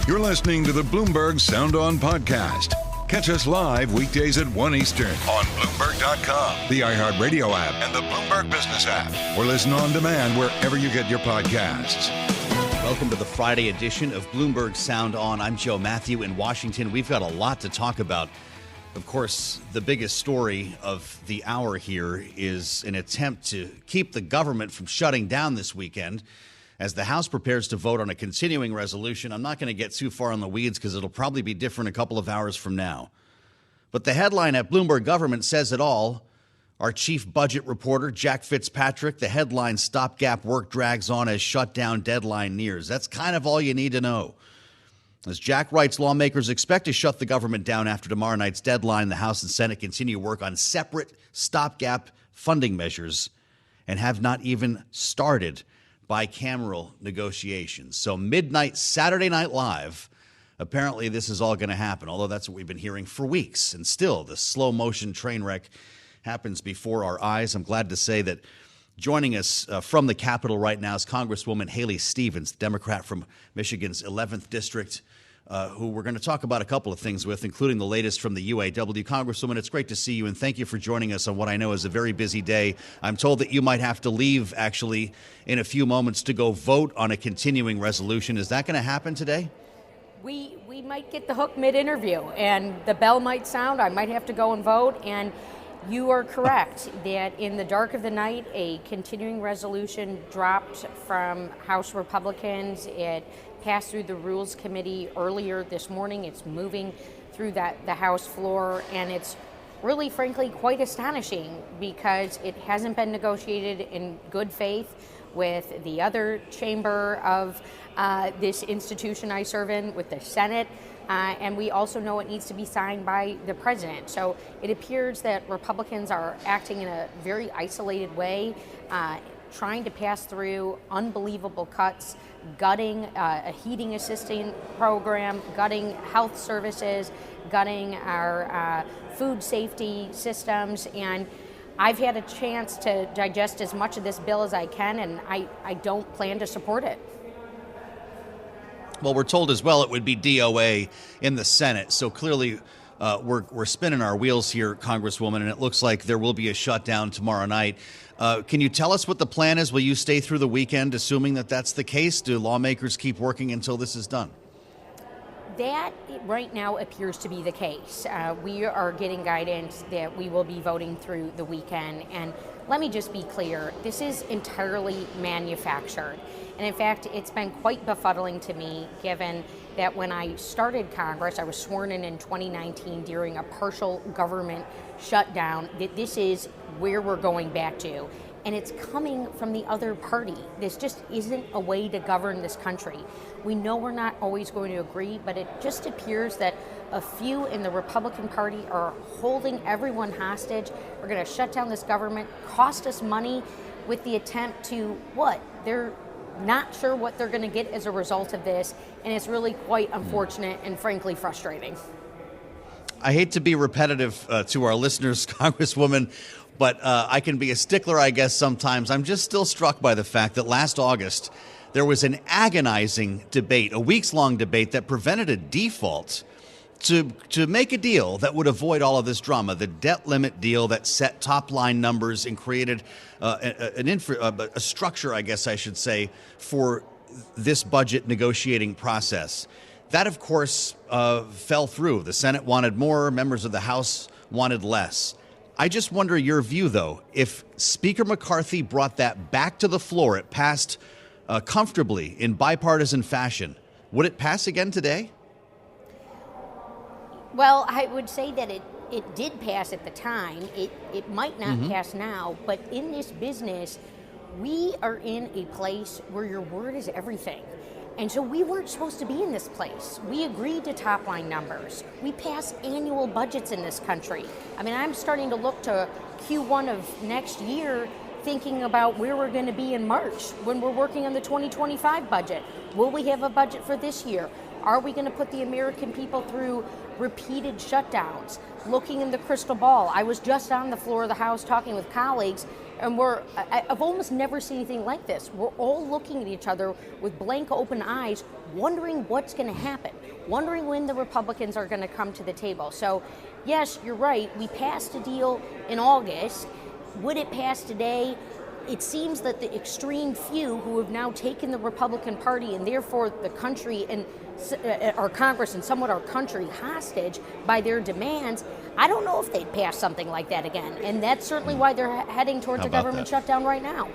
You're listening to the Bloomberg Sound On podcast. Catch us live weekdays at 1 Eastern on Bloomberg.com, the iHeartRadio app, and the Bloomberg Business app. Or listen on demand wherever you get your podcasts. Welcome to the Friday edition of Bloomberg Sound On. I'm Joe Mathieu in Washington. We've got a lot to talk about. Of course, the biggest story of the hour here is an attempt to keep the government from shutting down this weekend as the House prepares to vote on a continuing resolution. I'm not going to get too far in the weeds because it'll probably be different a couple of hours from now. But the headline at Bloomberg Government says it all. Our chief budget reporter, Jack Fitzpatrick, the headline, "Stopgap work drags on as shutdown deadline nears." That's kind of all you need to know. As Jack writes, lawmakers expect to shut the government down after tomorrow night's deadline. The House and Senate continue work on separate stopgap funding measures and have not even started bicameral negotiations. So midnight Saturday Night Live, apparently this is all going to happen, although that's what we've been hearing for weeks. And still, the slow motion train wreck happens before our eyes. I'm glad to say that joining us from the Capitol right now is Congresswoman Haley Stevens, Democrat from Michigan's 11th District, who we're going to talk about a couple of things with, including the latest from the UAW. Congresswoman, it's great to see you, and thank you for joining us on what I know is a very busy day. I'm told that you might have to leave, actually, in a few moments to go vote on a continuing resolution. Is that going to happen today? We might get the hook mid-interview, and the bell might sound. I might have to go and vote, and you are correct that in the dark of the night, a continuing resolution dropped from House Republicans. It passed through the Rules Committee earlier this morning. It's moving through the House floor, and it's really, frankly, quite astonishing because it hasn't been negotiated in good faith with the other chamber of this institution I serve in, with the Senate. And we also know it needs to be signed by the president. So it appears that Republicans are acting in a very isolated way, trying to pass through unbelievable cuts, gutting a heating assistance program, gutting health services, gutting our food safety systems. And I've had a chance to digest as much of this bill as I can, and I don't plan to support it. Well, we're told as well it would be DOA in the Senate. So clearly we're spinning our wheels here, Congresswoman, and it looks like there will be a shutdown tomorrow night. Can you tell us what the plan is? Will you stay through the weekend, assuming that that's the case? Do lawmakers keep working until this is done? That right now appears to be the case. We are getting guidance that we will be voting through the weekend. And let me just be clear, this is entirely manufactured. And in fact, it's been quite befuddling to me, given that when I started Congress, I was sworn in 2019 during a partial government shutdown, that this is where we're going back to. And it's coming from the other party. This just isn't a way to govern this country. We know we're not always going to agree, but it just appears that a few in the Republican Party are holding everyone hostage. We're going to shut down this government, cost us money with the attempt to what? They're not sure what they're going to get as a result of this, and it's really quite unfortunate and frankly frustrating. I hate to be repetitive to our listeners, Congresswoman, but I can be a stickler, I guess, sometimes. I'm just still struck by the fact that last August there was an agonizing debate, a weeks-long debate that prevented a default to make a deal that would avoid all of this drama, the debt limit deal that set top-line numbers and created a structure, I guess I should say, for this budget negotiating process. That, of course, fell through. The Senate wanted more. Members of the House wanted less. I just wonder your view, though. If Speaker McCarthy brought that back to the floor, it passed comfortably in bipartisan fashion, would it pass again today? Well, I would say that it did pass at the time. It might not pass now, but in this business, we are in a place where your word is everything. And so we weren't supposed to be in this place. We agreed to top line numbers. We pass annual budgets in this country. I mean, I'm starting to look to Q1 of next year, thinking about where we're going to be in March when we're working on the 2025 budget. Will we have a budget for this year? Are we going to put the American people through repeated shutdowns? Looking in the crystal ball. I was just on the floor of the House talking with colleagues, and I've almost never seen anything like this. We're all looking at each other with blank open eyes, wondering what's going to happen, wondering when the Republicans are going to come to the table. So, yes, you're right. We passed a deal in August. Would it pass today? It seems that the extreme few who have now taken the Republican Party and therefore the country and our Congress and somewhat our country hostage by their demands, I don't know if they'd pass something like that again. And that's certainly why they're heading towards a government shutdown right now.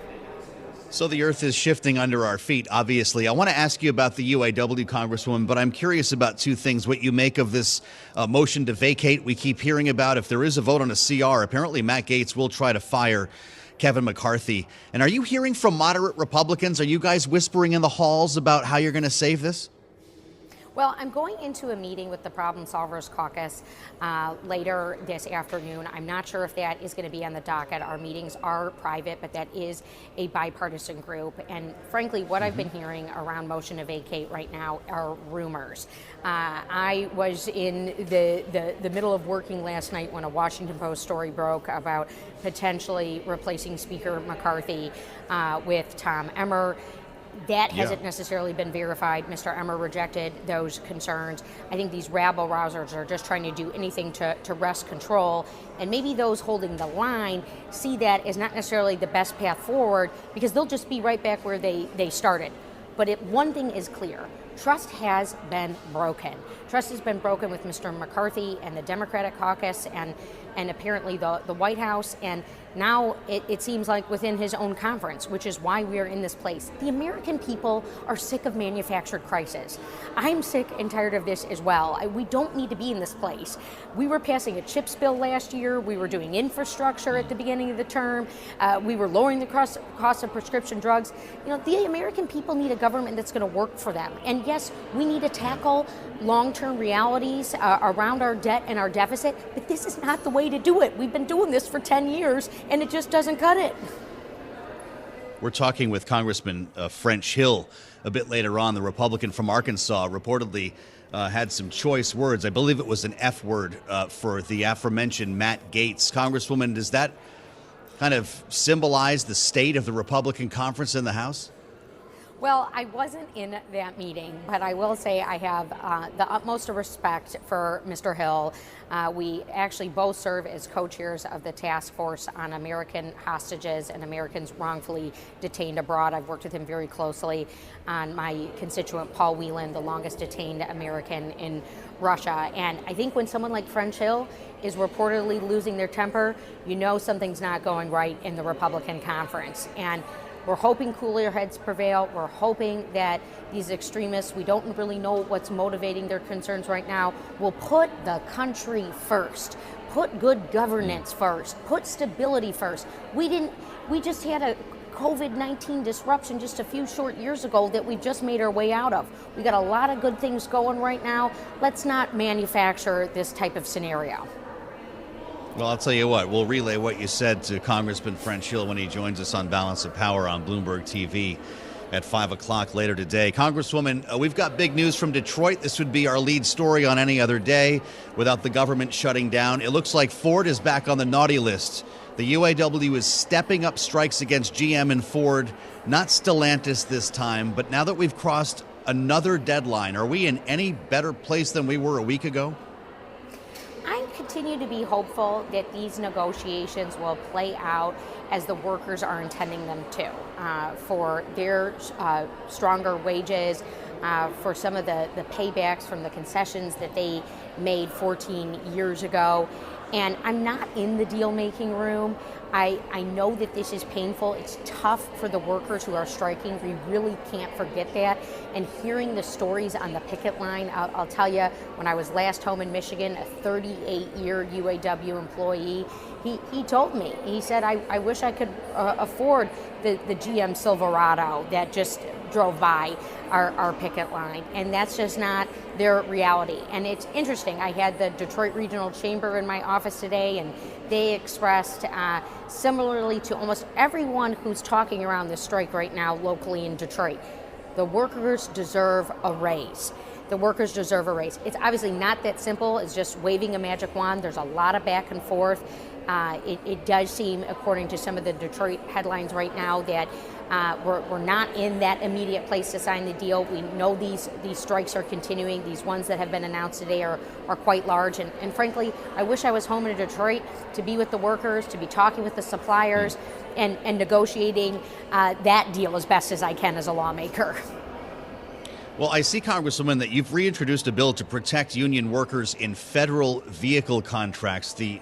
So the earth is shifting under our feet, obviously. I want to ask you about the UAW, Congresswoman, but I'm curious about two things. What you make of this motion to vacate we keep hearing about. If there is a vote on a CR, apparently Matt Gaetz will try to fire Kevin McCarthy. And are you hearing from moderate Republicans? Are you guys whispering in the halls about how you're going to save this? Well, I'm going into a meeting with the Problem Solvers Caucus later this afternoon. I'm not sure if that is going to be on the docket. Our meetings are private, but that is a bipartisan group. And frankly, what I've been hearing around motion to vacate right now are rumors. I was in the middle of working last night when a Washington Post story broke about potentially replacing Speaker McCarthy with Tom Emmer. That hasn't necessarily been verified. Mr. Emmer rejected those concerns. I think these rabble-rousers are just trying to do anything to wrest control, and maybe those holding the line see that as not necessarily the best path forward because they'll just be right back where they started. But one thing is clear. Trust has been broken. Trust has been broken with Mr. McCarthy and the Democratic caucus and apparently the White House, and now it seems like within his own conference, which is why we are in this place. The American people are sick of manufactured crisis. I'm sick and tired of this as well. We don't need to be in this place. We were passing a CHIPS bill last year. We were doing infrastructure at the beginning of the term. We were lowering the cost of prescription drugs. You know, the American people need a government that's going to work for them. And yes, we need to tackle long-term realities around our debt and our deficit, but this is not the way to do it. We've been doing this for 10 years, and it just doesn't cut it. We're talking with Congressman French Hill a bit later on. The Republican from Arkansas reportedly had some choice words. I believe it was an F word for the aforementioned Matt Gaetz. Congresswoman, does that kind of symbolize the state of the Republican conference in the House? Well, I wasn't in that meeting, but I will say I have the utmost respect for Mr. Hill. We actually both serve as co-chairs of the task force on American hostages and Americans wrongfully detained abroad. I've worked with him very closely on my constituent Paul Whelan, the longest detained American in Russia. And I think when someone like French Hill is reportedly losing their temper, you know something's not going right in the Republican conference. And we're hoping cooler heads prevail. We're hoping that these extremists, we don't really know what's motivating their concerns right now, will put the country first, put good governance first, put stability first. We just had a COVID-19 disruption just a few short years ago that we just made our way out of. We got a lot of good things going right now. Let's not manufacture this type of scenario. Well, I'll tell you what, we'll relay what you said to Congressman French Hill when he joins us on Balance of Power on Bloomberg TV at 5 o'clock later today. Congresswoman, we've got big news from Detroit. This would be our lead story on any other day without the government shutting down. It looks like Ford is back on the naughty list. The UAW is stepping up strikes against GM and Ford, not Stellantis this time. But now that we've crossed another deadline, are we in any better place than we were a week ago? I continue to be hopeful that these negotiations will play out as the workers are intending them to, for their stronger wages, for some of the paybacks from the concessions that they made 14 years ago. And I'm not in the deal-making room. I know that this is painful. It's tough for the workers who are striking. We really can't forget that. And hearing the stories on the picket line, I'll tell you, when I was last home in Michigan, a 38-year UAW employee, he told me, he said, I wish I could afford the GM Silverado that just drove by our picket line. And that's just not their reality. And it's interesting. I had the Detroit Regional Chamber in my office today, and they expressed, similarly to almost everyone who's talking around this strike right now locally in Detroit, the workers deserve a raise. The workers deserve a raise. It's obviously not that simple as just waving a magic wand. There's a lot of back and forth. It does seem, according to some of the Detroit headlines right now, that we're not in that immediate place to sign the deal. We know these strikes are continuing. These ones that have been announced today are quite large. And frankly, I wish I was home in Detroit to be with the workers, to be talking with the suppliers, and negotiating that deal as best as I can as a lawmaker. Well, I see, Congresswoman, that you've reintroduced a bill to protect union workers in federal vehicle contracts. The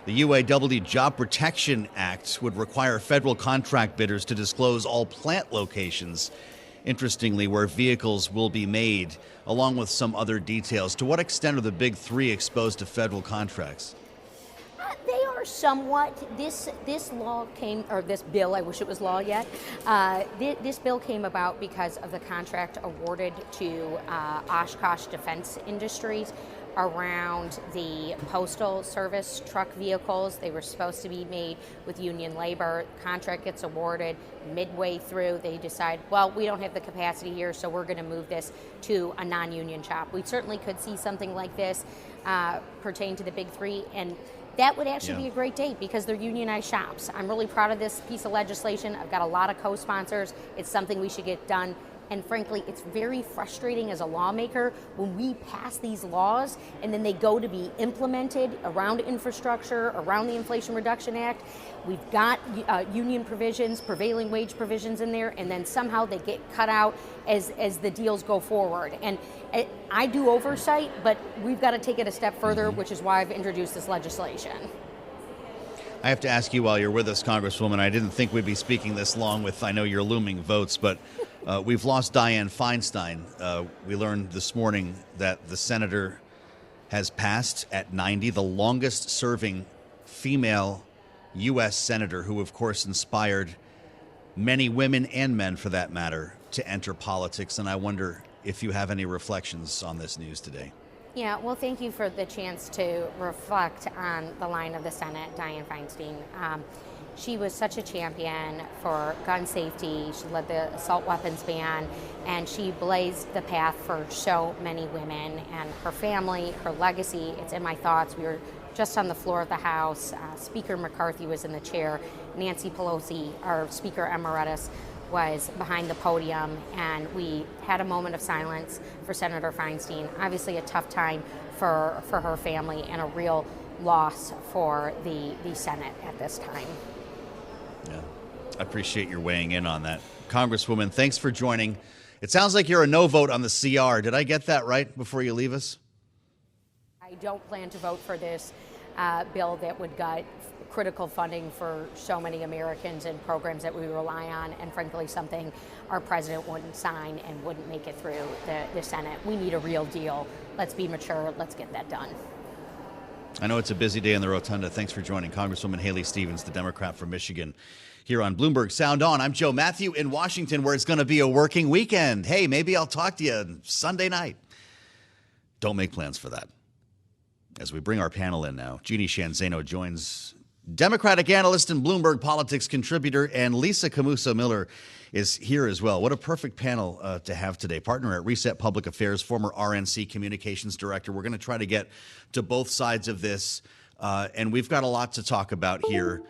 UAW Job Protection Act would require federal contract bidders to disclose all plant locations, interestingly, where vehicles will be made, along with some other details. To what extent are the big three exposed to federal contracts? They are somewhat. This law came, or this bill, I wish it was law yet. This bill came about because of the contract awarded to Oshkosh Defense Industries around the Postal Service truck vehicles. They were supposed to be made with union labor. Contract gets awarded midway through. They decide, well, we don't have the capacity here, so we're going to move this to a non-union shop. We certainly could see something like this pertain to the big three, and that would actually be a great day because they're unionized shops. I'm really proud of this piece of legislation. I've got a lot of co-sponsors. It's something we should get done. And frankly, it's very frustrating as a lawmaker when we pass these laws and then they go to be implemented around infrastructure, around the Inflation Reduction Act. We've got union provisions, prevailing wage provisions in there, and then somehow they get cut out as the deals go forward. And I do oversight, but we've got to take it a step further, which is why I've introduced this legislation. I have to ask you while you're with us, Congresswoman, I didn't think we'd be speaking this long with, I know, your looming votes, but we've lost Dianne Feinstein. We learned this morning that the senator has passed at 90, the longest serving female U.S. senator who, of course, inspired many women and men, for that matter, to enter politics. And I wonder if you have any reflections on this news today. Yeah, well, thank you for the chance to reflect on the line of the Senate, Dianne Feinstein. She was such a champion for gun safety. She led the assault weapons ban, and she blazed the path for so many women and her family, her legacy. It's in my thoughts. We were just on the floor of the House. Speaker McCarthy was in the chair. Nancy Pelosi, our Speaker Emeritus, was behind the podium, and we had a moment of silence for Senator Feinstein. Obviously a tough time for her family and a real loss for the Senate at this time. Yeah, I appreciate your weighing in on that. Congresswoman, thanks for joining. It sounds like you're a no vote on the CR. Did I get that right before you leave us? I don't plan to vote for this bill that would gut critical funding for so many Americans and programs that we rely on, and frankly something our president wouldn't sign and wouldn't make it through the Senate. We need a real deal. Let's be mature. Let's get that done. I know it's a busy day in the Rotunda. Thanks for joining Congresswoman Haley Stevens, the Democrat from Michigan, here on Bloomberg Sound On. I'm Joe Mathieu in Washington, where it's going to be a working weekend. Hey, maybe I'll talk to you Sunday night. Don't make plans for that. As we bring our panel in now, Jeanne Zaino joins Democratic analyst and Bloomberg politics contributor, and Lisa Camooso Miller is here as well. What a perfect panel to have today. Partner at Reset Public Affairs, former RNC communications director. We're going to try to get to both sides of this, and we've got a lot to talk about here.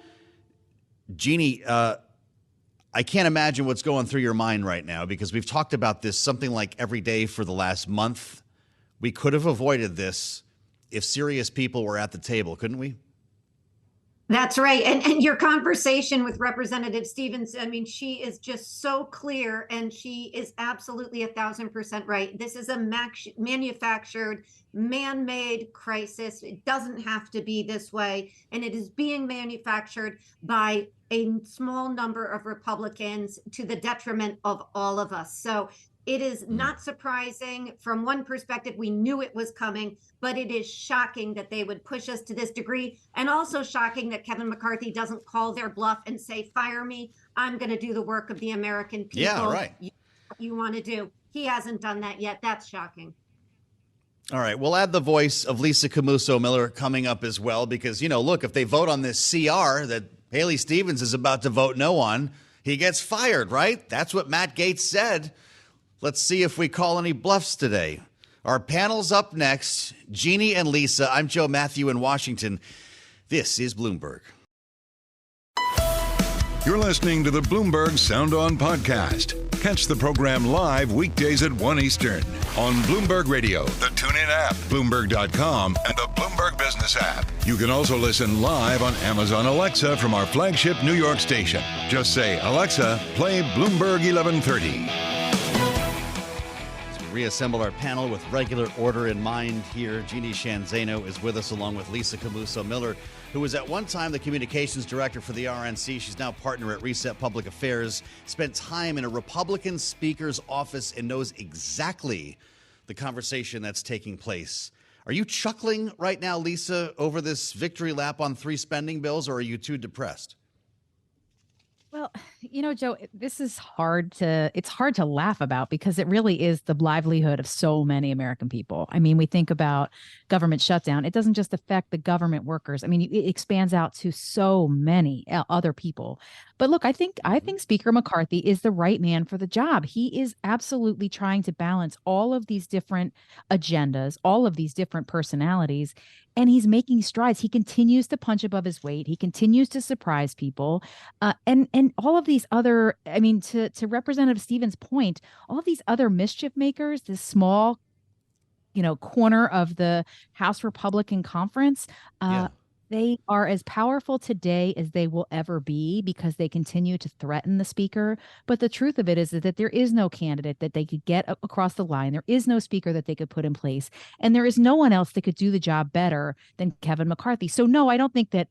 Jeanne, I can't imagine what's going through your mind right now, because we've talked about this something like every day for the last month. We could have avoided this if serious people were at the table, couldn't we? That's right. And your conversation with Representative Stevens, I mean, she is just so clear, and she is absolutely 1,000% right. This is a manufactured, man-made crisis. It doesn't have to be this way. And it is being manufactured by a small number of Republicans to the detriment of all of us. So it is not surprising. From one perspective, we knew it was coming, but it is shocking that they would push us to this degree, and also shocking that Kevin McCarthy doesn't call their bluff and say, fire me, I'm going to do the work of the American people. Yeah, right. You want to do. He hasn't done that yet. That's shocking. All right, we'll add the voice of Lisa Camooso Miller coming up as well, because, you know, look, if they vote on this CR that Haley Stevens is about to vote no on, he gets fired, right? That's what Matt Gaetz said. Let's see if we call any bluffs today. Our panel's up next. Jeanne and Lisa. I'm Joe Mathieu in Washington. This is Bloomberg. You're listening to the Bloomberg Sound On podcast. Catch the program live weekdays at 1 Eastern on Bloomberg Radio, the TuneIn app, Bloomberg.com, and the Bloomberg Business app. You can also listen live on Amazon Alexa from our flagship New York station. Just say, Alexa, play Bloomberg 1130. As we reassemble our panel with regular order in mind here, Jeanne Zaino is with us along with Lisa Camooso Miller, who was at one time the communications director for the RNC. She's now partner at Reset Public Affairs, spent time in a Republican speaker's office and knows exactly the conversation that's taking place. Are you chuckling right now, Lisa, over this victory lap on 3 spending bills, or are you too depressed? Well, Joe, this is it's hard to laugh about because it really is the livelihood of so many American people. I mean, we think about government shutdown. It doesn't just affect the government workers. I mean, it expands out to so many other people. But look, I think Speaker McCarthy is the right man for the job. He is absolutely trying to balance all of these different agendas, all of these different personalities, and he's making strides. He continues to punch above his weight. He continues to surprise people. And all of these other, I mean, to Representative Stevens' point, all of these other mischief makers, this small, corner of the House Republican Conference, they are as powerful today as they will ever be because they continue to threaten the speaker. But the truth of it is that there is no candidate that they could get across the line. There is no speaker that they could put in place. And there is no one else that could do the job better than Kevin McCarthy. So, no, I don't think that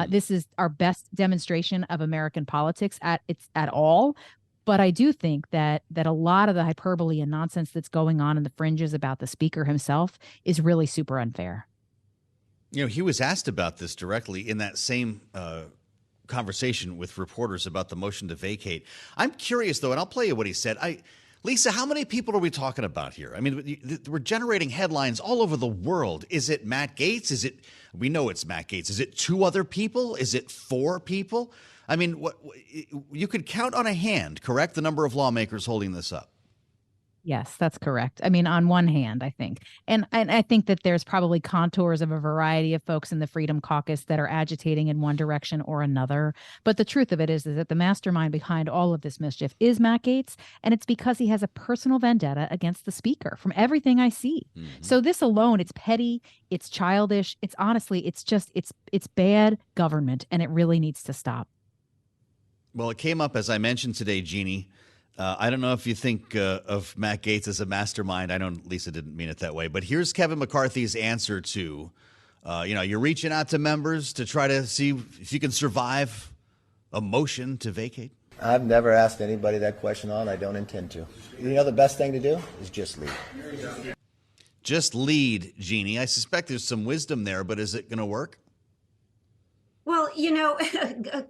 this is our best demonstration of American politics at all. But I do think that a lot of the hyperbole and nonsense that's going on in the fringes about the speaker himself is really super unfair. He was asked about this directly in that same conversation with reporters about the motion to vacate. I'm curious, though, and I'll play you what he said. Lisa, how many people are we talking about here? I mean, we're generating headlines all over the world. Is it Matt Gaetz? We know it's Matt Gaetz. Is it 2 other people? Is it 4 people? I mean, you could count on a hand, correct, the number of lawmakers holding this up? Yes, that's correct. I mean, on one hand, I think. And I think that there's probably contours of a variety of folks in the Freedom Caucus that are agitating in one direction or another. But the truth of it is that the mastermind behind all of this mischief is Matt Gaetz. And it's because he has a personal vendetta against the speaker from everything I see. Mm-hmm. So this alone, it's petty, it's childish. It's honestly, it's bad government, and it really needs to stop. Well, it came up, as I mentioned today, Jeanne. I don't know if you think of Matt Gaetz as a mastermind. I know Lisa didn't mean it that way. But here's Kevin McCarthy's answer to, you're reaching out to members to try to see if you can survive a motion to vacate. I've never asked anybody that question on. I don't intend to. The best thing to do is just lead. Just lead, Jeanne. I suspect there's some wisdom there, but is it going to work? Well,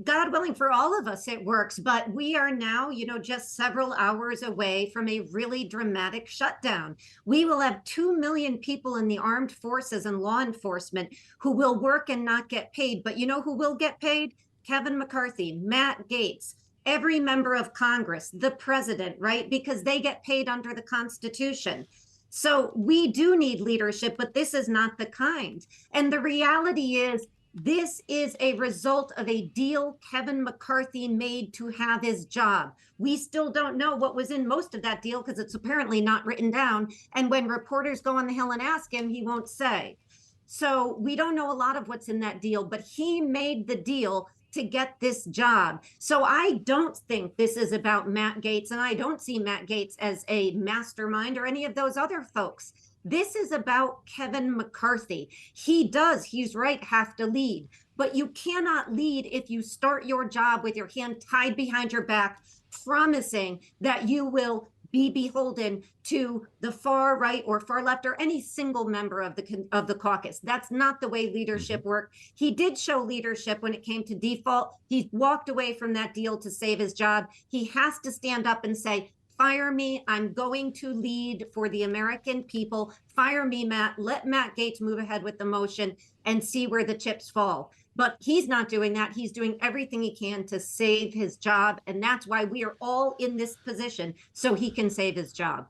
God willing for all of us, it works. But we are now, just several hours away from a really dramatic shutdown. We will have 2 million people in the armed forces and law enforcement who will work and not get paid. But who will get paid? Kevin McCarthy, Matt Gaetz, every member of Congress, the president, right? Because they get paid under the Constitution. So we do need leadership, but this is not the kind. And the reality is, this is a result of a deal Kevin McCarthy made to have his job. We still don't know what was in most of that deal because it's apparently not written down. And when reporters go on the Hill and ask him, he won't say. So we don't know a lot of what's in that deal, but he made the deal to get this job. So I don't think this is about Matt Gaetz, and I don't see Matt Gaetz as a mastermind or any of those other folks. This is about Kevin McCarthy. He's right, have to lead. But you cannot lead if you start your job with your hand tied behind your back, promising that you will be beholden to the far right or far left or any single member of the caucus. That's not the way leadership works. He did show leadership when it came to default. He walked away from that deal to save his job. He has to stand up and say, fire me. I'm going to lead for the American people. Fire me, Matt. Let Matt Gaetz move ahead with the motion and see where the chips fall. But he's not doing that. He's doing everything he can to save his job. And that's why we are all in this position, so he can save his job.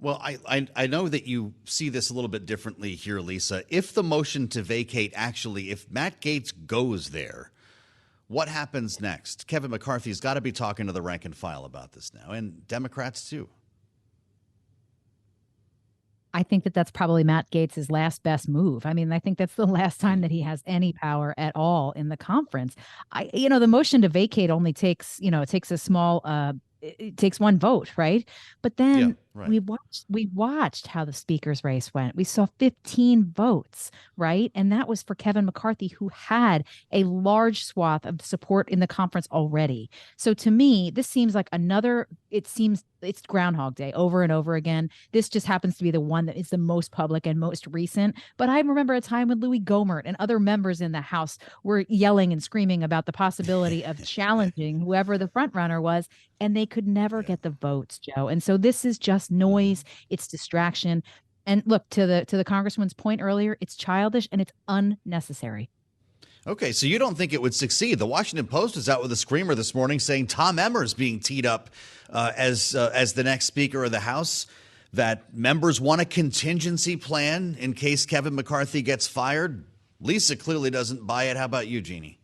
Well, I know that you see this a little bit differently here, Lisa. If the motion to vacate if Matt Gaetz goes there, what happens next? Kevin McCarthy's got to be talking to the rank and file about this now, and Democrats too. I think that that's probably Matt Gaetz's last best move. I mean, I think that's the last time that he has any power at all in the conference. The motion to vacate only takes, it takes a small, it takes one vote, right? But then we watched how the speaker's race went. We saw 15 votes, right? And that was for Kevin McCarthy, who had a large swath of support in the conference already. So to me, this seems like it's Groundhog Day over and over again. This just happens to be the one that is the most public and most recent. But I remember a time when Louis Gohmert and other members in the House were yelling and screaming about the possibility of challenging whoever the front runner was, and they could never get the votes, Joe. And so this is just noise. It's distraction. And look, to the Congresswoman's point earlier, it's childish and it's unnecessary. Okay, so you don't think it would succeed. The Washington Post is out with a screamer this morning saying Tom Emmer's being teed up as the next Speaker of the House, that members want a contingency plan in case Kevin McCarthy gets fired. Lisa clearly doesn't buy it. How about you, Jeanne?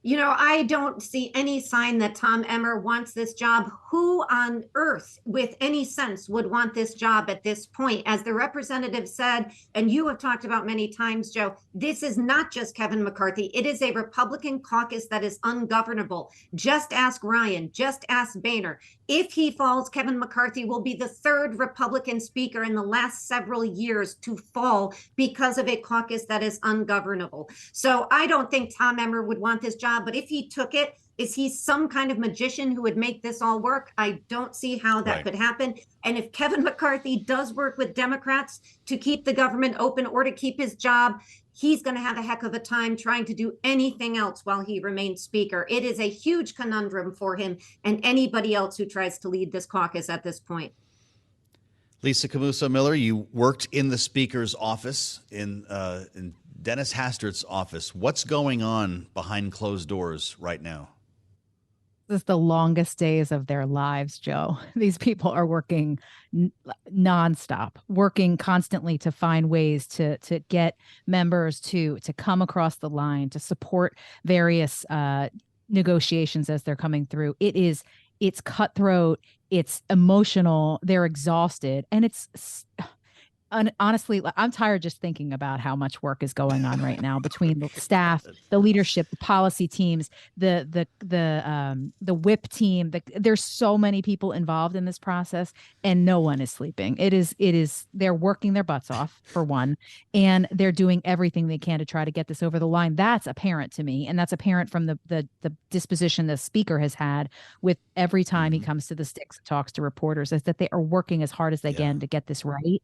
I don't see any sign that Tom Emmer wants this job. Who on earth with any sense would want this job at this point? As the representative said, and you have talked about many times, Joe, this is not just Kevin McCarthy. It is a Republican caucus that is ungovernable. Just ask Ryan, just ask Boehner. If he falls, Kevin McCarthy will be the third Republican speaker in the last several years to fall because of a caucus that is ungovernable. So I don't think Tom Emmer would want this job, but if he took it, is he some kind of magician who would make this all work? I don't see how that could happen. And if Kevin McCarthy does work with Democrats to keep the government open or to keep his job, he's going to have a heck of a time trying to do anything else while he remains Speaker. It is a huge conundrum for him and anybody else who tries to lead this caucus at this point. Lisa Camooso Miller, you worked in the Speaker's office, in Dennis Hastert's office. What's going on behind closed doors right now? This is the longest days of their lives, Joe. These people are working nonstop, working constantly to find ways to get members to come across the line, to support various negotiations as they're coming through. It's cutthroat, it's emotional, they're exhausted, and it's honestly, I'm tired just thinking about how much work is going on right now between the staff, the leadership, the policy teams, the whip team. There's so many people involved in this process, and no one is sleeping. It is they're working their butts off, for one, and they're doing everything they can to try to get this over the line. That's apparent to me, and that's apparent from the disposition the Speaker has had with every time he comes to the sticks and talks to reporters, is that they are working as hard as they can to get this right.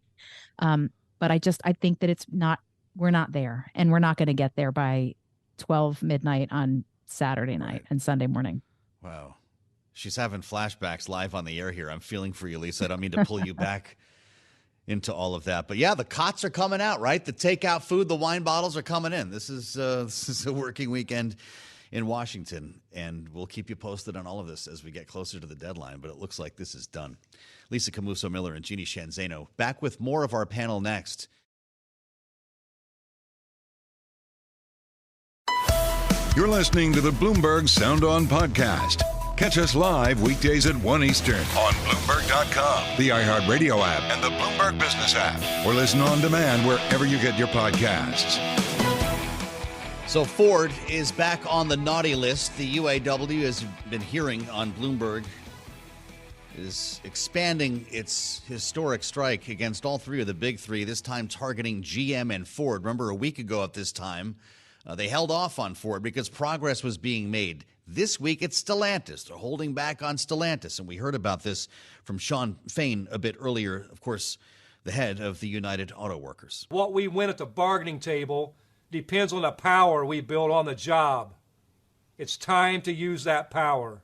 But I think that we're not there, and we're not going to get there by 12 midnight on Saturday night and Sunday morning. Wow. She's having flashbacks live on the air here. I'm feeling for you, Lisa. I don't mean to pull you back into all of that, but yeah, the cots are coming out, right? The takeout food, the wine bottles are coming in. This is a working weekend in Washington, and we'll keep you posted on all of this as we get closer to the deadline, but it looks like this is done. Lisa Camooso Miller and Jeanne Zaino back with more of our panel next. You're listening to the Bloomberg Sound On podcast. Catch us live weekdays at 1 Eastern on Bloomberg.com, the iHeartRadio app, and the Bloomberg Business app, or listen on demand wherever you get your podcasts. So Ford is back on the naughty list. The UAW has been hearing on Bloomberg, is expanding its historic strike against all three of the big three, this time targeting GM and Ford. Remember, a week ago at this time, they held off on Ford because progress was being made. This week, it's Stellantis. They're holding back on Stellantis, and we heard about this from Shawn Fain a bit earlier, of course, the head of the United Auto Workers. What we win at the bargaining table depends on the power we build on the job. It's time to use that power.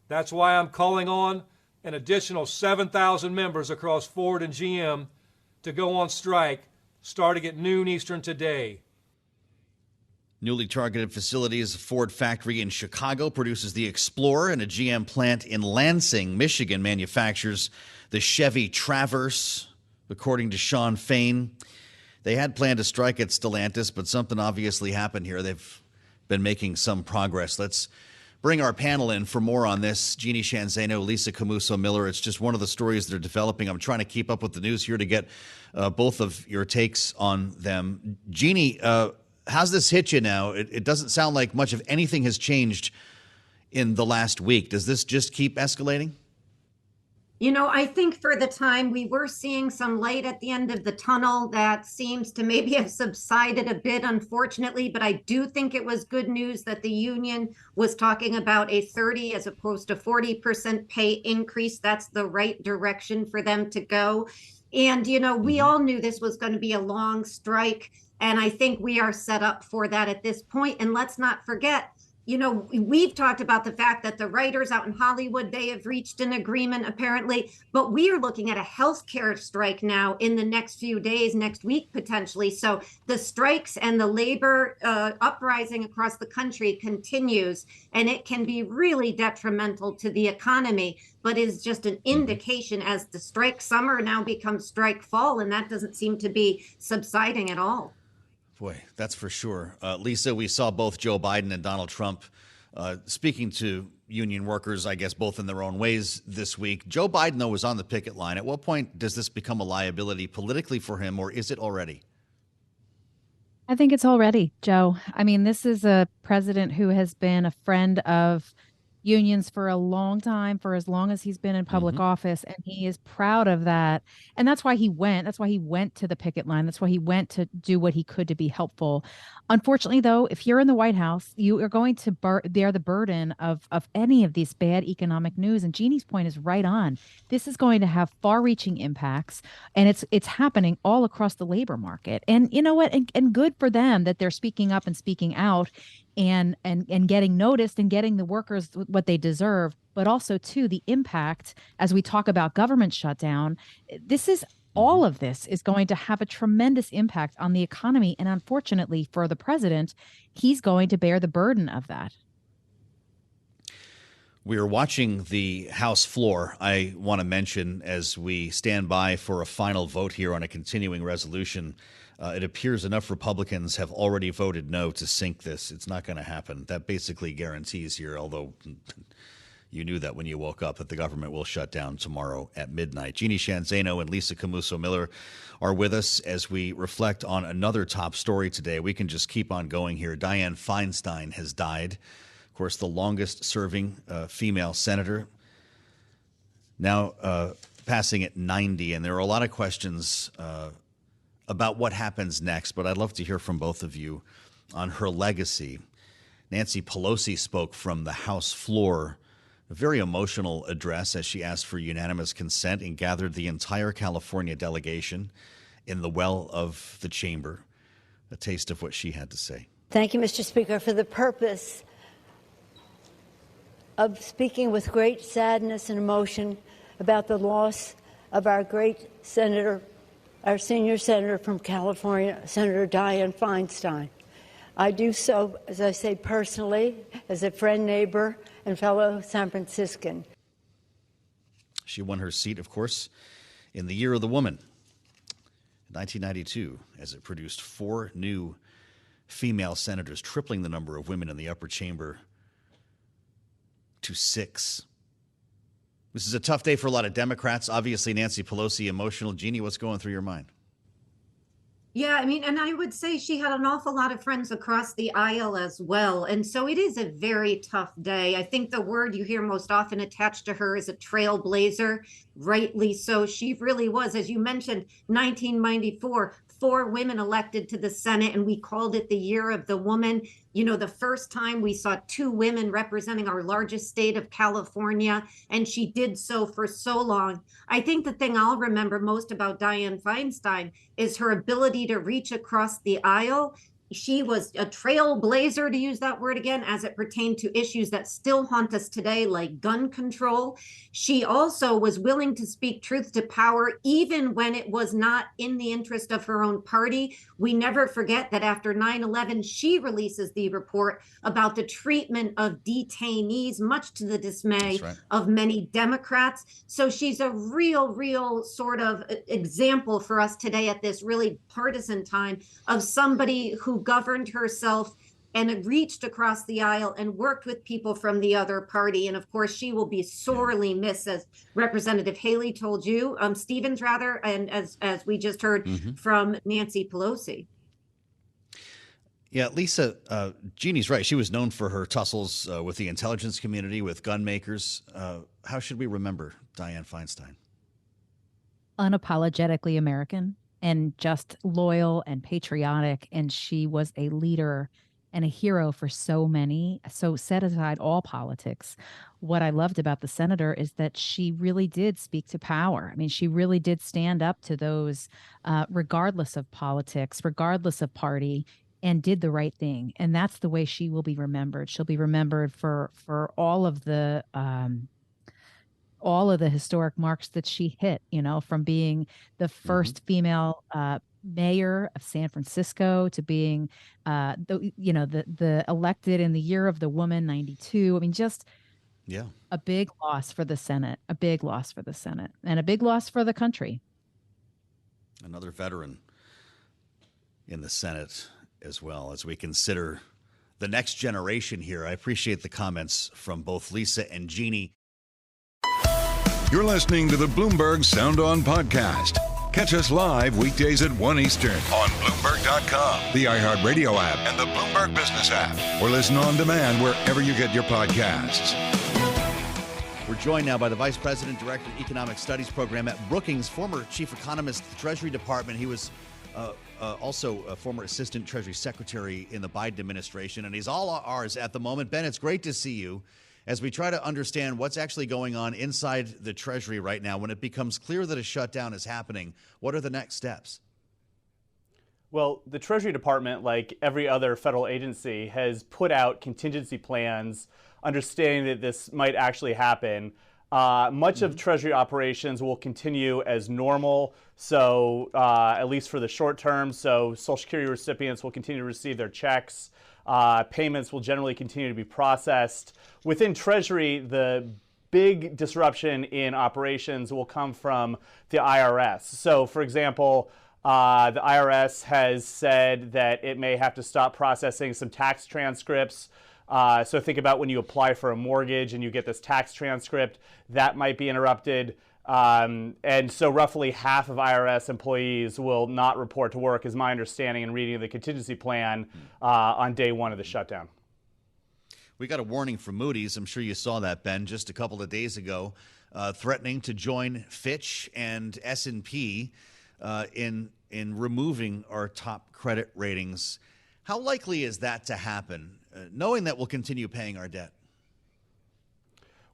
That's why I'm calling on an additional 7,000 members across Ford and GM to go on strike starting at noon Eastern today. Newly targeted facilities, a Ford factory in Chicago produces the Explorer, and a GM plant in Lansing, Michigan manufactures the Chevy Traverse, according to Sean Fain. They had planned to strike at Stellantis, but something obviously happened here. They've been making some progress. Let's bring our panel in for more on this. Jeanne, Zaino, Lisa Camooso Miller. It's just one of the stories they're developing. I'm trying to keep up with the news here to get both of your takes on them. Jeanne, how's this hit you now? It doesn't sound like much of anything has changed in the last week. Does this just keep escalating? You know, I think for the time we were seeing some light at the end of the tunnel that seems to maybe have subsided a bit, unfortunately. But I do think it was good news that the union was talking about a 30 as opposed to 40% pay increase. That's the right direction for them to go. And, you know, we all knew this was going to be a long strike. And I think we are set up for that at this point. And let's not forget, you know, we've talked about the fact that the writers out in Hollywood, they have reached an agreement apparently, but we are looking at a healthcare strike now in the next few days, next week potentially. So the strikes and the labor uprising across the country continues, and it can be really detrimental to the economy, but is just an indication as the strike summer now becomes strike fall, and that doesn't seem to be subsiding at all. Boy, that's for sure. Lisa, we saw both Joe Biden and Donald Trump speaking to union workers, I guess, both in their own ways this week. Joe Biden, though, was on the picket line. At what point does this become a liability politically for him, or is it already? I think it's already, Joe. I mean, this is a president who has been a friend of unions for a long time, for as long as he's been in public office, and he is proud of that. And that's why he went. That's why he went to the picket line. That's why he went to do what he could to be helpful. Unfortunately, though, if you're in the White House, you are going to bear the burden of any of these bad economic news. And Jeannie's point is right on. This is going to have far-reaching impacts, and it's happening all across the labor market. And you know what? And good for them that they're speaking up and speaking out and getting noticed and getting the workers what they deserve, but also too the impact as we talk about government shutdown. All of this is going to have a tremendous impact on the economy, and unfortunately for the president, he's going to bear the burden of that. We are watching the House floor. I want to mention, as we stand by for a final vote here on a continuing resolution, it appears enough Republicans have already voted no to sink this. It's not going to happen. That basically guarantees here, although you knew that when you woke up, that the government will shut down tomorrow at midnight. Jeanne, Zaino, and Lisa Camooso Miller are with us as we reflect on another top story today. We can just keep on going here. Dianne Feinstein has died. Of course, the longest serving female senator, now passing at 90. And there are a lot of questions about what happens next, but I'd love to hear from both of you on her legacy. Nancy Pelosi spoke from the House floor, a very emotional address as she asked for unanimous consent and gathered the entire California delegation in the well of the chamber. A taste of what she had to say. Thank you, Mr. Speaker, for the purpose of speaking with great sadness and emotion about the loss of our great senator, our senior senator from California, Senator Dianne Feinstein. I do so, as I say, personally, as a friend, neighbor, and fellow San Franciscan. She won her seat, of course, in the Year of the Woman, 1992, as it produced 4 new female senators, tripling the number of women in the upper chamber to 6. This is a tough day for a lot of Democrats. Obviously, Nancy Pelosi, emotional. Jeanne, what's going through your mind? Yeah, I mean, and I would say she had an awful lot of friends across the aisle as well. And so it is a very tough day. I think the word you hear most often attached to her is a trailblazer, rightly so. She really was, as you mentioned, 1994, 4 women elected to the Senate, and we called it the Year of the Woman. You know, the first time we saw 2 women representing our largest state of California, and she did so for so long. I think the thing I'll remember most about Dianne Feinstein is her ability to reach across the aisle She was a trailblazer, to use that word again, as it pertained to issues that still haunt us today, like gun control. She also was willing to speak truth to power, even when it was not in the interest of her own party. We never forget that after 9/11, she releases the report about the treatment of detainees, much to the dismay of many Democrats. So she's a real sort of example for us today at this really partisan time of somebody who governed herself and reached across the aisle and worked with people from the other party. And of course, she will be sorely missed, as Representative Haley told you, Stevens rather, and as we just heard from Nancy Pelosi. Yeah, Lisa, Jeannie's right. She was known for her tussles with the intelligence community, with gun makers. How should we remember Dianne Feinstein? Unapologetically American and just loyal and patriotic. And she was a leader and a hero for so many. So set aside all politics. What I loved about the senator is that she really did speak to power. I mean, she really did stand up to those, regardless of politics, regardless of party, and did the right thing. And that's the way she will be remembered. She'll be remembered for all of the historic marks that she hit, from being the first female mayor of San Francisco to being the elected in the year of the woman, 92. I mean, just a big loss for the Senate, and a big loss for the country. Another veteran in the Senate as well, as we consider the next generation here. I appreciate the comments from both Lisa and Jeannie. You're listening to the Bloomberg Sound On podcast. Catch us live weekdays at 1 Eastern on Bloomberg.com, the iHeartRadio app, and the Bloomberg Business app. Or listen on demand wherever you get your podcasts. We're joined now by the Vice President, Director of Economic Studies Program at Brookings, former Chief Economist at the Treasury Department. He was also a former Assistant Treasury Secretary in the Biden administration, and he's all ours at the moment. Ben, it's great to see you as we try to understand what's actually going on inside the Treasury right now. When it becomes clear that a shutdown is happening, what are the next steps? Well, the Treasury Department, like every other federal agency, has put out contingency plans, understanding that this might actually happen. Much of Treasury operations will continue as normal, so at least for the short term. So Social Security recipients will continue to receive their checks. Payments will generally continue to be processed. Within Treasury, the big disruption in operations will come from the IRS. So, for example, the IRS has said that it may have to stop processing some tax transcripts. So think about when you apply for a mortgage and you get this tax transcript, that might be interrupted. And so roughly half of IRS employees will not report to work, is my understanding and reading of the contingency plan on day one of the shutdown. We got a warning from Moody's. I'm sure you saw that, Ben, just a couple of days ago, threatening to join Fitch and S&P in removing our top credit ratings. How likely is that to happen, knowing that we'll continue paying our debt?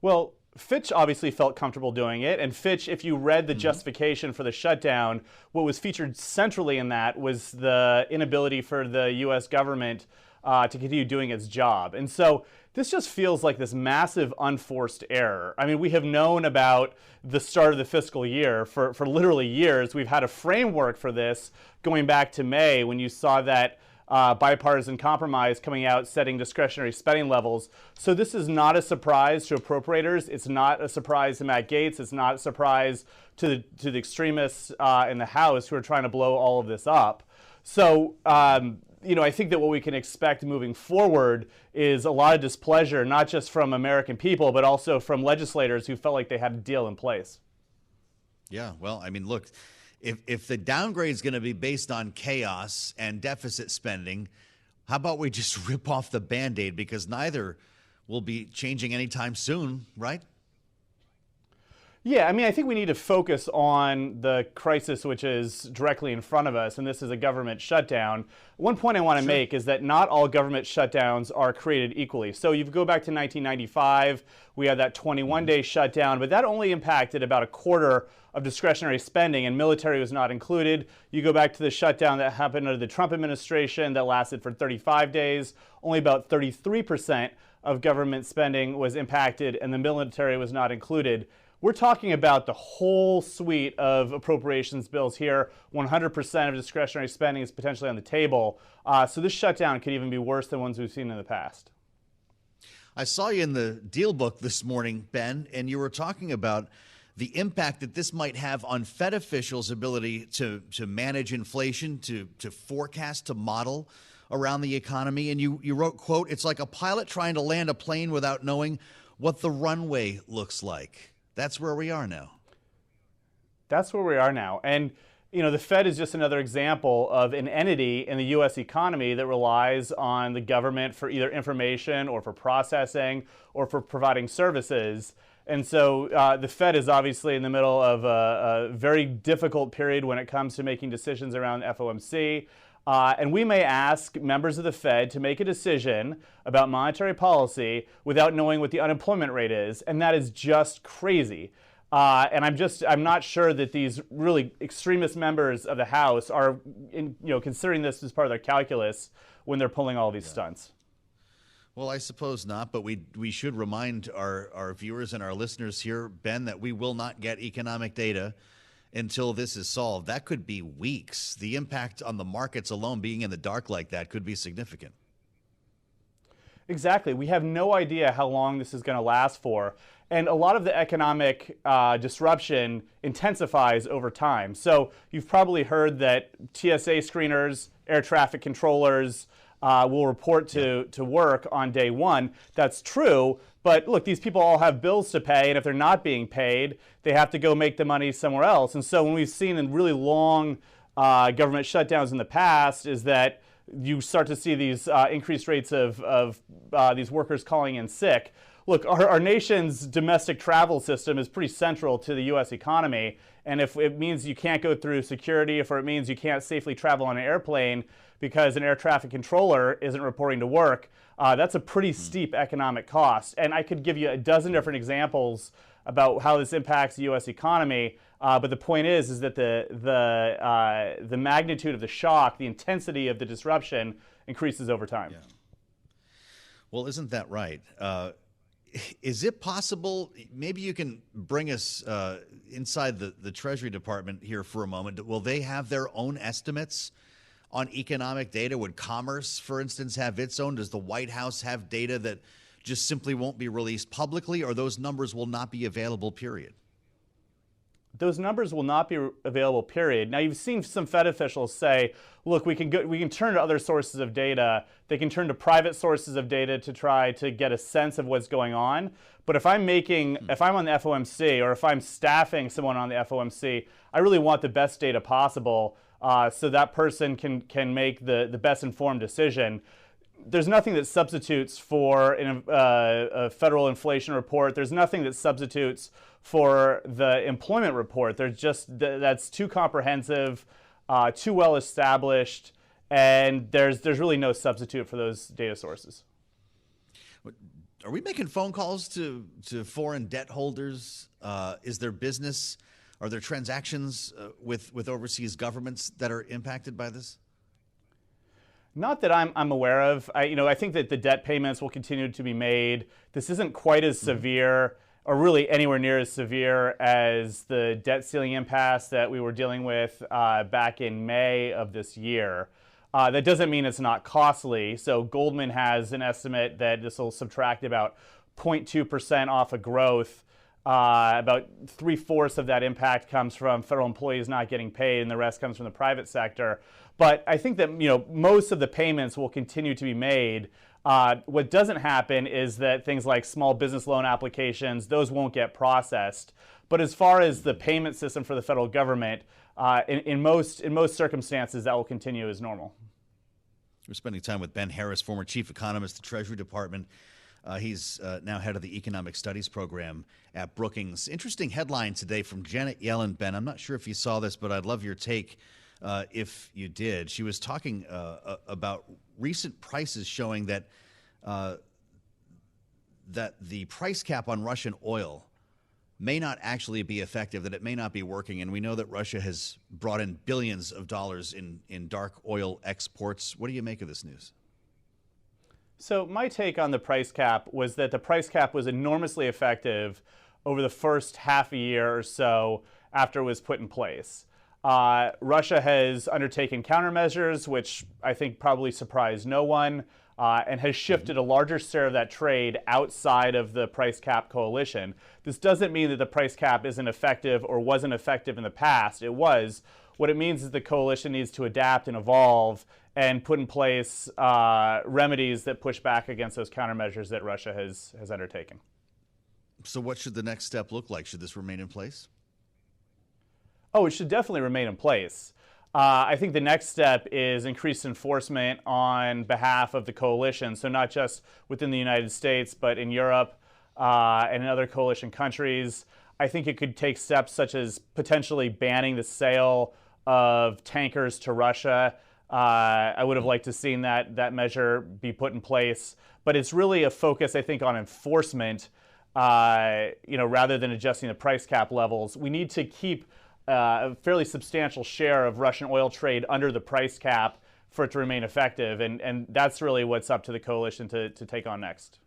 Well, Fitch obviously felt comfortable doing it. And Fitch, if you read the justification for the shutdown, what was featured centrally in that was the inability for the U.S. government to continue doing its job. And so this just feels like this massive unforced error. I mean, we have known about the start of the fiscal year for literally years. We've had a framework for this going back to May, when you saw that bipartisan compromise coming out setting discretionary spending levels. So this is not a surprise to appropriators. It's not a surprise to Matt Gaetz. It's not a surprise to the extremists in the House who are trying to blow all of this up. So, I think that what we can expect moving forward is a lot of displeasure, not just from American people, but also from legislators who felt like they had a deal in place. Yeah, well, I mean, look, if the downgrade is going to be based on chaos and deficit spending, how about we just rip off the Band-Aid, because neither will be changing anytime soon, right? Yeah, I mean, I think we need to focus on the crisis which is directly in front of us, and this is a government shutdown. One point I want to make is that not all government shutdowns are created equally. So you go back to 1995, we had that 21-day shutdown, but that only impacted about a quarter of discretionary spending, and military was not included. You go back to the shutdown that happened under the Trump administration that lasted for 35 days, only about 33% of government spending was impacted, and the military was not included. We're talking about the whole suite of appropriations bills here. 100% of discretionary spending is potentially on the table. So this shutdown could even be worse than ones we've seen in the past. I saw you in the deal book this morning, Ben, and you were talking about the impact that this might have on Fed officials' ability to manage inflation, to forecast, to model around the economy. And you wrote, quote, "It's like a pilot trying to land a plane without knowing what the runway looks like." That's where we are now. That's where we are now. And, you know, the Fed is just another example of an entity in the U.S. economy that relies on the government for either information or for processing or for providing services. And so the Fed is obviously in the middle of a very difficult period when it comes to making decisions around FOMC. And we may ask members of the Fed to make a decision about monetary policy without knowing what the unemployment rate is, and that is just crazy. And I'm not sure that these really extremist members of the House are, considering this as part of their calculus when they're pulling all these stunts. Well, I suppose not, but we should remind our viewers and our listeners here, Ben, that we will not get economic data until this is solved. That could be weeks. The impact on the markets alone, being in the dark like that, could be significant. Exactly. We have no idea how long this is going to last for. And a lot of the economic disruption intensifies over time. So you've probably heard that TSA screeners, air traffic controllers will report to work on day one. That's true. But look, these people all have bills to pay, and if they're not being paid, they have to go make the money somewhere else. And so when we've seen in really long government shutdowns in the past is that you start to see these increased rates of these workers calling in sick. Look, our nation's domestic travel system is pretty central to the U.S. economy, and if it means you can't go through security, if it means you can't safely travel on an airplane because an air traffic controller isn't reporting to work, that's a pretty steep economic cost. And I could give you a dozen different examples about how this impacts the U.S. economy, but the point is that the magnitude of the shock, the intensity of the disruption increases over time. Yeah. Well, isn't that right? Is it possible, maybe you can bring us inside the Treasury Department here for a moment. Will they have their own estimates on economic data? Would Commerce, for instance, have its own? Does the White House have data that just simply won't be released publicly, or those numbers will not be available, period? Those numbers will not be available, period. Now, you've seen some Fed officials say, look, we can turn to other sources of data. They can turn to private sources of data to try to get a sense of what's going on. But if I'm on the FOMC, or if I'm staffing someone on the FOMC, I really want the best data possible so that person can make the best informed decision. There's nothing that substitutes for a federal inflation report. There's nothing that substitutes for the employment report. That's too comprehensive, too well established, and there's really no substitute for those data sources. Are we making phone calls to foreign debt holders? Is there business? Are there transactions with overseas governments that are impacted by this? Not that I'm aware of. I think that the debt payments will continue to be made. This isn't quite as severe, or really anywhere near as severe as the debt ceiling impasse that we were dealing with back in May of this year. That doesn't mean it's not costly. So Goldman has an estimate that this will subtract about 0.2% off of growth. About 3/4 of that impact comes from federal employees not getting paid, and the rest comes from the private sector. But I think that most of the payments will continue to be made. What doesn't happen is that things like small business loan applications, those won't get processed. But as far as the payment system for the federal government, in most circumstances, that will continue as normal. We're spending time with Ben Harris, former Chief Economist, the Treasury Department. He's now head of the economic studies program at Brookings. Interesting headline today from Janet Yellen, Ben. I'm not sure if you saw this, but I'd love your take if you did. She was talking about recent prices showing that that the price cap on Russian oil may not actually be effective, that it may not be working. And we know that Russia has brought in billions of dollars in dark oil exports. What do you make of this news? So my take on the price cap was that the price cap was enormously effective over the first half a year or so after it was put in place. Russia has undertaken countermeasures, which I think probably surprised no one, and has shifted a larger share of that trade outside of the price cap coalition. This doesn't mean that the price cap isn't effective or wasn't effective in the past. It was. What it means is the coalition needs to adapt and evolve and put in place remedies that push back against those countermeasures that Russia has undertaken. So what should the next step look like? Should this remain in place? Oh, it should definitely remain in place. I think the next step is increased enforcement on behalf of the coalition. So not just within the United States, but in Europe and in other coalition countries. I think it could take steps such as potentially banning the sale of tankers to Russia. I would have liked to seen that measure be put in place. But it's really a focus, I think, on enforcement, rather than adjusting the price cap levels. We need to keep a fairly substantial share of Russian oil trade under the price cap for it to remain effective. And that's really what's up to the coalition to take on next.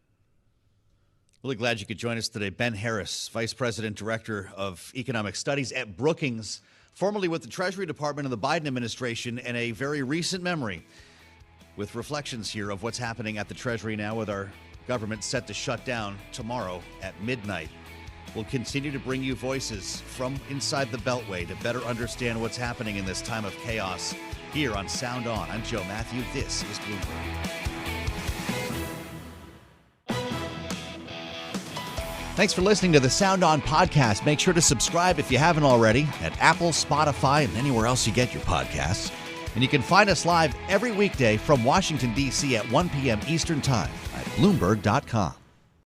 Really glad you could join us today. Ben Harris, Vice President, Director of Economic Studies at Brookings, formerly with the Treasury Department of the Biden administration, and a very recent memory with reflections here of what's happening at the Treasury now with our government set to shut down tomorrow at midnight. We'll continue to bring you voices from inside the Beltway to better understand what's happening in this time of chaos here on Sound On. I'm Joe Mathieu. This is Bloomberg. Thanks for listening to the Sound On podcast. Make sure to subscribe if you haven't already at Apple, Spotify, and anywhere else you get your podcasts. And you can find us live every weekday from Washington, D.C. at 1 p.m. Eastern Time at Bloomberg.com.